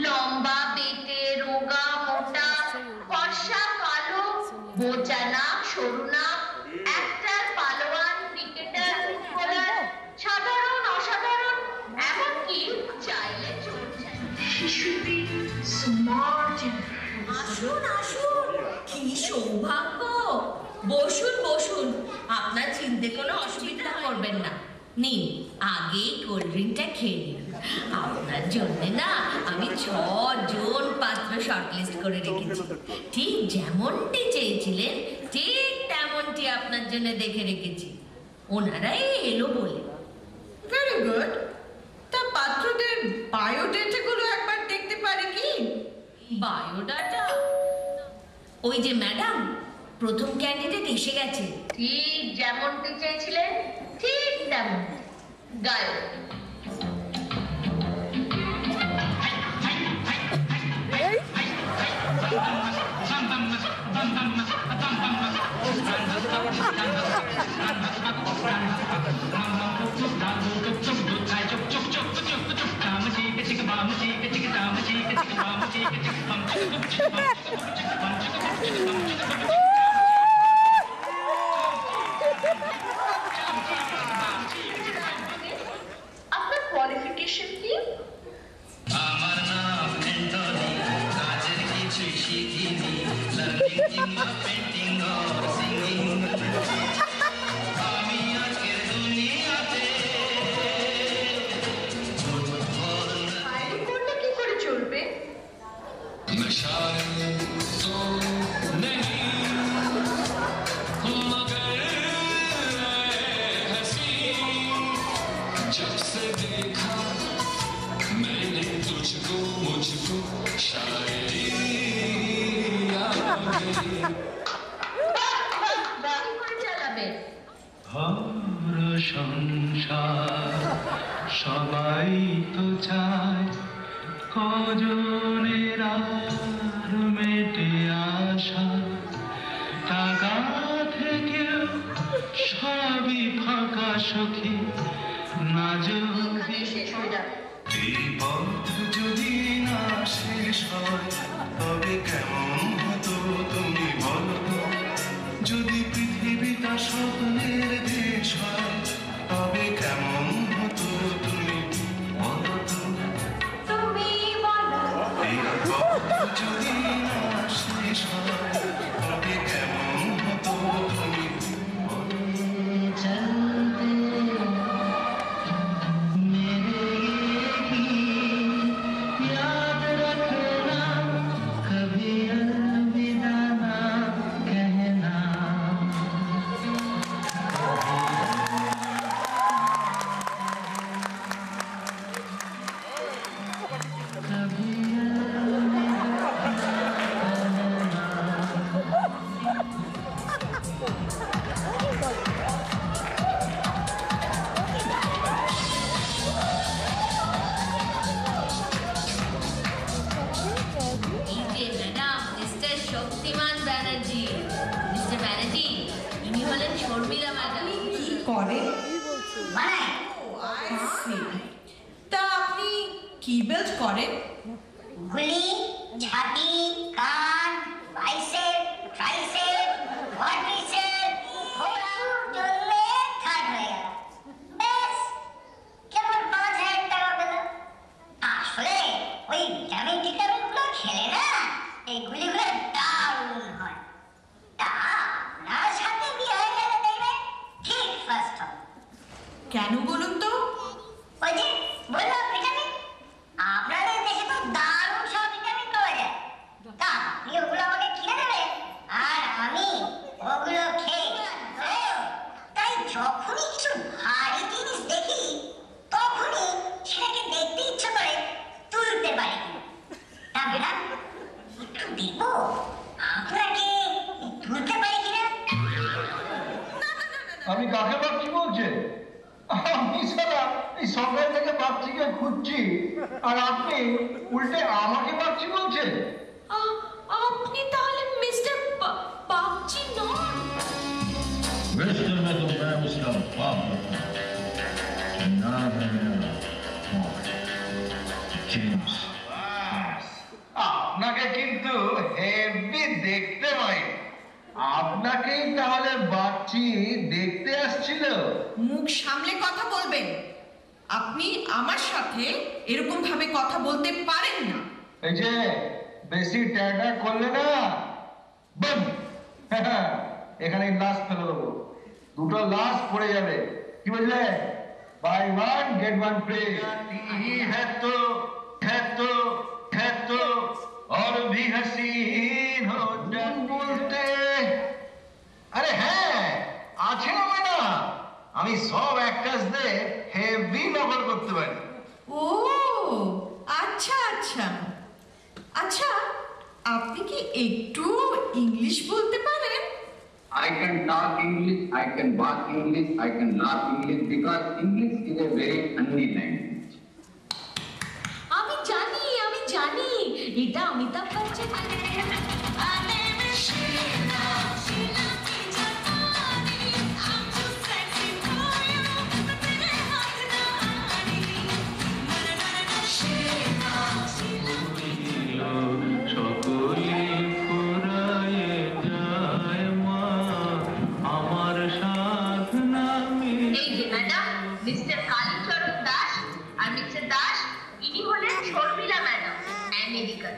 লম্বা বেটে রোগা মোটা ফর্সা কালো বোচা নাক সরু নাক একটার পালোয়ান ক্রিকেটার ফুটবলার সাধারণ অসাধারণ এমনকি চাইলে শিশুটি স্মার্ট। আসুন আসুন, কি সৌভাগ্য। বসুন বসুন, আপনার চিনতে কোনো অসুবিধা করবেন না। নিন, আগে কোল্ড ড্রিঙ্কটা খেয়ে নিন। আপনার জন্য না আমি 6 জন পাত্র শর্টলিস্ট করে রেখেছি। ঠিক যেমনটি চেয়েছিলেন ঠিক তেমনটি আপনার জন্য দেখে রেখেছি। ওনারাই এলো বলে। Very good. তা পাত্রদের বায়োডেটাগুলো একবার দেখতে পারি কি? বায়োডাটা? ওই যে ম্যাডাম, প্রথম ক্যান্ডিডেট এসে গেছে। ঠিক যেমনটি চেয়েছিলেন ঠিক তেমন। গায়ক আপনার কোয়ালিফিকেশন কি? আমার নাম অ্যান্টনি, কাজের কিছুই শিখিনি, লার্নিং কিংবা পেন্টিং অর সিঙ্গিং। আমি আজকের দুনিয়াতে বাইরে করলে কি করে চলবে? नशाए तो नहीं मगर हंसी, जब से देखा मैंने तुझको मुझको शायरी आ गई। বাকি করে চালাবে। ঘর সংসার সবাই তো চায়, কজনের আর মেটে আসা, টাকা থেকেও সবই ফাঁকা সখী, না যদি শেষ হয়ে যাবে। এই পথ যদি না শেষ হয় তবে কেমন হতো তুমি বলো তো? যদি পৃথিবীটা স্বপ্নের দেশ হয় তবে কেমন হতো তুমি বলো তো? তুমি বলো। এই পথ যদি না শেষ হয় তবে কেমন হতো তুমি বলো? চলতে मेरे गीत याद रखना, कभी अलविदा ना कहना। कभी এই যে ম্যাডাম, মিস্টার শক্তিমান ব্যানার্জি। মিস্টার ব্যানার্জি, ইনি হলেন শর্মিলা ম্যাডাম। কি করে? মানে তা আপনি কি বেল্ট করেন? গুলি, ছাতি, কান, বাইসেপ, ট্রাইসেপ, কোয়াড্রিসেপ, ঘোড়া চললে থার্ড হয়ে গেল। ব্যাস, কেবল 5,000 টাকা পেল। আসলে ওই ভিটামিন টিটামিনগুলো খেলে না এই গুলিগুলো দারুণ হয়। তা আপনার সাথে বিয়ে হয়ে গেলে দেখবে ঠিক ফার্স্ট হবে। কেন বলুন তো? ওই যে বললাম ভিটামিন, আপনাদের দেশে তো দারুণ সব ভিটামিন পাওয়া যায়। তা আপনি ওগুলো আমাকে কিনে দেবেন আর আমি ওগুলো খেয়ে তাই যখনই কিছু ভারী জিনিস দেখি তখনই সেটাকে দেখতে ইচ্ছে করে তুলতে পারি। না বেটা, একটু দেখবো আপনাকে তুলতে পারি কিনা। আমি কাকে ভাবছি বলছেন? আমি সারা এই সকাল থেকে বাচ্চিকে খুঁজছি আর আপনি উল্টে আমাকে ভাবছি বলছেন? আপনি তাহলে মিস্টার বাগচি নন? मिस्टर में तो मैं उसका बाप हूँ। नाम है मेरा जेम्स। আপনাকে কিন্তু হেভি দেখতে পাই। আপনাকেই তাহলে বাচ্চি দেখতে আসছিল। মুখ সামলে কথা বলবেন। আপনি আমার সাথে এরকম ভাবে কথা বলতে পারেন না। এই যে বেশি ট্যাটা করলে না বম, এখানে লাশ ফেলে দেবো। দুটো লাশ পড়ে যাবে, কি বুঝলে? Buy one get one free. है तो और भी हसीन हो বলতে। আরে হ্যাঁ, আছে না ম্যাডাম, আমি সব অ্যাক্টার্সদের হেভি নকল করতে পারি। ও আচ্ছা আচ্ছা আচ্ছা, আপনি কি একটু ইংলিশ বলতে পারেন? I can talk English, I can walk English, I can laugh English because English is a very funny language. আমি জানি এটা অমিতাভ বচ্চন। সকলে ফুরায়ে যায় মা, আমার সাধনা এই যে ম্যাডাম, মিস্টার কালীচরণ দাস আর মিস্টার দাস, ইনি হলেন শর্মিলা ম্যাডাম, আমেরিকান।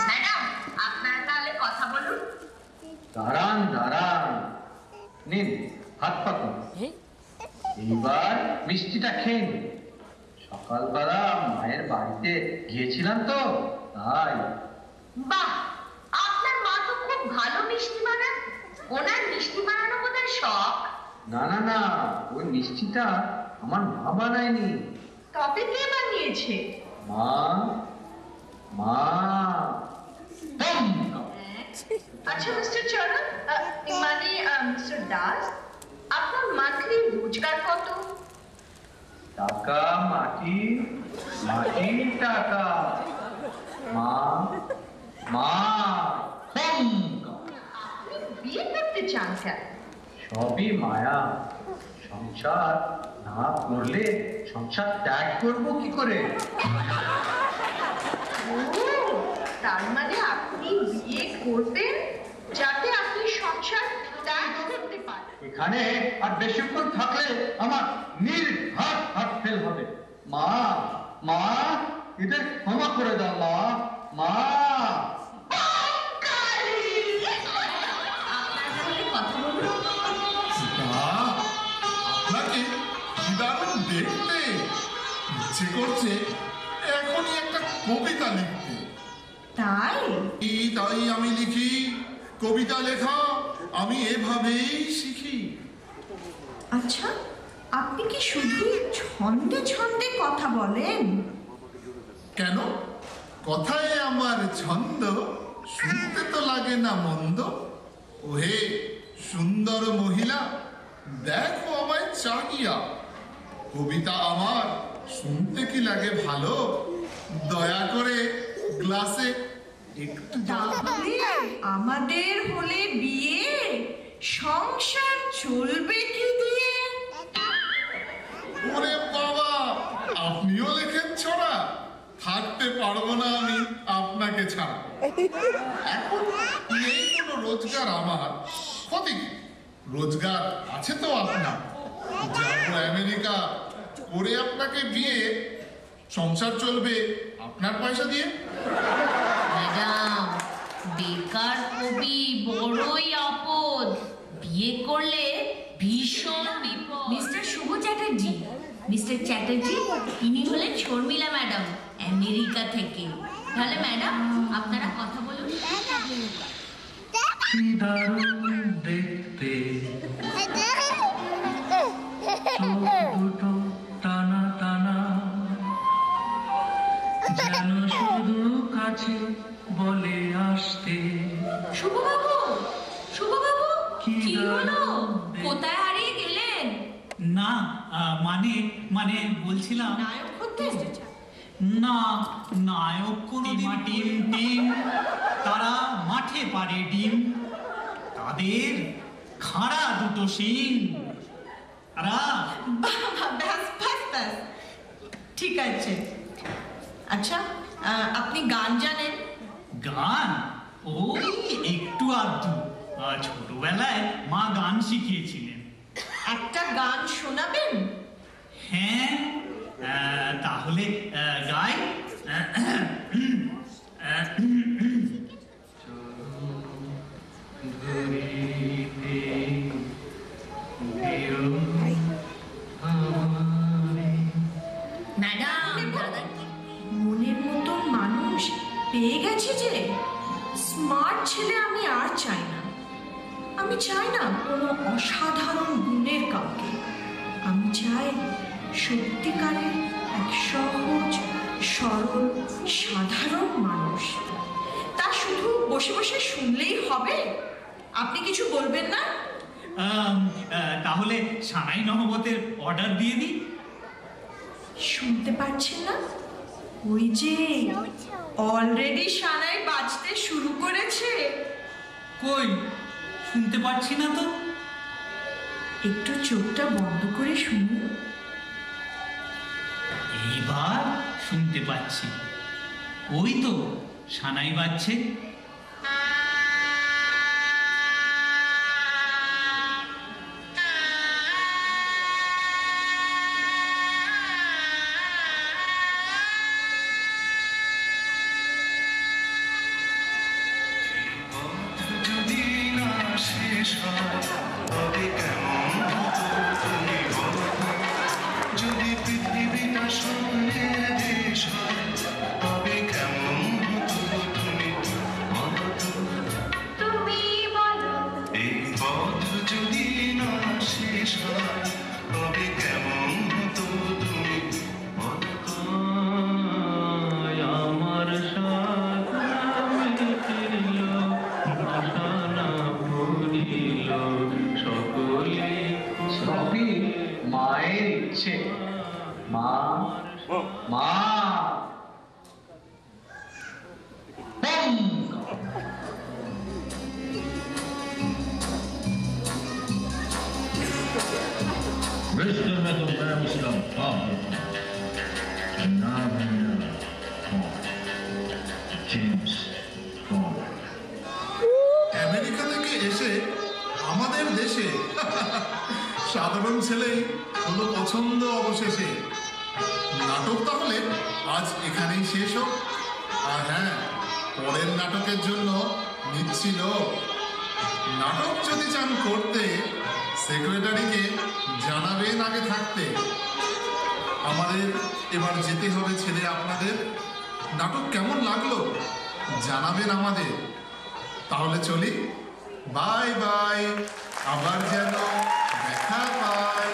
ম্যাডাম, আপনারা তাহলে কথা বলুন। দাঁড়ান দাঁড়ান, নিন হাত পাতুন। এইবার মিষ্টিটা খেয়ে নিন। সকালবেলা মায়ের বাড়িতে গিয়েছিলাম তো, তাই। বাহ, আপনার মা তো খুব ভালো মিষ্টি বানান। ওনার মিষ্টি বানানো বোধহয় শখ। না না না, ওই মিষ্টিটা আমার মা বানায়নি। তবে কে বানিয়েছে? মা মা বম। আচ্ছা মিস্টার চরণ, মানে মিস্টার দাস, আপনার মান্থলি রোজগার কত? টাকা মাটি, মাটি টাকা। মা মা বম। আপনি বিয়ে করতে চান কেন? সবই মায়া। সংসার না করলে সংসার ত্যাগ করবো কি করে? ও, তার মানে আপনি বিয়ে করবেন যাতে আপনি সংসার ত্যাগ করতে পারেন। এখানে আর বেশিক্ষণ থাকলে আমার নির্ঘাত হার্ট ফেল হবে। মা মা, এদের ক্ষমা করে দাও মা মা। কথা বলুন। আপনাকে কি দারুণ দেখতে ইচ্ছে করছে এখনই একটা কবিতা লিখতে। তাই? তাই আমি লিখি কবিতা লেখা, আমি এভাবেই শিখি। আচ্ছা, আপনি কি শুধু ছন্দে ছন্দে কথা বলেন? কেন, কথায় আমার ছন্দ, শুনতে তো লাগে না মন্দ। ওহে সুন্দর মহিলা, দেখো আমায় চাহিয়া, কবিতা আমার শুনতে কি লাগে ভালো, দয়া করে গ্লাসে একটু তাহলে আমাদের হলে বিয়ে, সংসার চলবে কি দিয়ে? ওরে বাবা, আপনিও লেখেন ছড়া? থাকতে পারবো না আমি আপনাকে ছাড়া। এখন নেই কোনো রোজগার আমার, ক্ষতি কি? রোজগার আছে তো আপনার। যাবো আমেরিকা, করে আপনাকে বিয়ে, সংসার চলবে আপনার পয়সা দিয়ে। ম্যাডাম, বেকার কবি বড়ই আপদ। বিয়ে করলে ভীষণ বিপদ। মিস্টার শুভ চ্যাটার্জি, মিস্টার চ্যাটার্জি, ইনি হলেন শর্মিলা ম্যাডাম, আমেরিকা থেকে। তাহলে ম্যাডাম, আপনারা কথা বলুন। কি দারুণ দেখতে, চোখ দুটো টানা টানা, যেন শুধু কাছে বলে আসতে। শুভবাবু, শুভবাবু, কি কি হলো? দারুণ কোথায় হারিয়ে গেলেন? না, মানে বলছিলাম নায়ক হতে? না, নায়ক কোনো টিম টিম, তারা মাঠে পারে ডিম, তাদের খাড়া দুটো শিং। তারা ব্যাস ব্যাস ব্যাস, ঠিক আছে। আচ্ছা, আপনি গান জানেন? গান ওই একটু আধটু। ছোটবেলায় মা গান শিখিয়েছিলেন। একটা গান শোনাবেন? হ্যাঁ, তাহলে গাই। ম্যাডাম, মনের মতন মানুষ পেয়ে গেছে যে। স্মার্ট ছেলে আমি আর চাই না। আমি চাই না কোনো অসাধারণ গুণের কাউকে। আমি চাই সত্যিকারের এক সহজ সরল সাধারণ মানুষ। তা শুধু বসে বসে শুনলেই হবে? আপনি কিছু বলবেন না? তাহলে সানাই নহবতের অর্ডার দিয়ে দিই। শুনতে পাচ্ছেন না? ওই যে অলরেডি সানাই বাজতে শুরু করেছে। কই, শুনতে পাচ্ছি না তো। একটু চোখটা বন্ধ করে শুনুন। এইবার শুনতে পাচ্ছি। ওই তো সানাই বাজছে। সবই মায়ের ইচ্ছে। মা মা Mister में तो मैं उसका बाप होता हूँ। नाम है मेरा जेम्स बॉन्ड। আমেরিকা থেকে এসে আমাদের দেশে সাধারণ ছেলেই হলো পছন্দ অবশেষে। নাটক তাহলে আজ এখানেই শেষ হোক। আর হ্যাঁ, পরের নাটকের জন্য নিচ্ছিল। নাটক যদি চান করতে, সেক্রেটারিকে জানাবেন আগে থাকতে। আমাদের এবার যেতে হবে ছেলে আপনাদের। নাটক কেমন লাগলো জানাবেন আমাদের। তাহলে চলি, বাই বাই। আবার যেন দেখা পাই।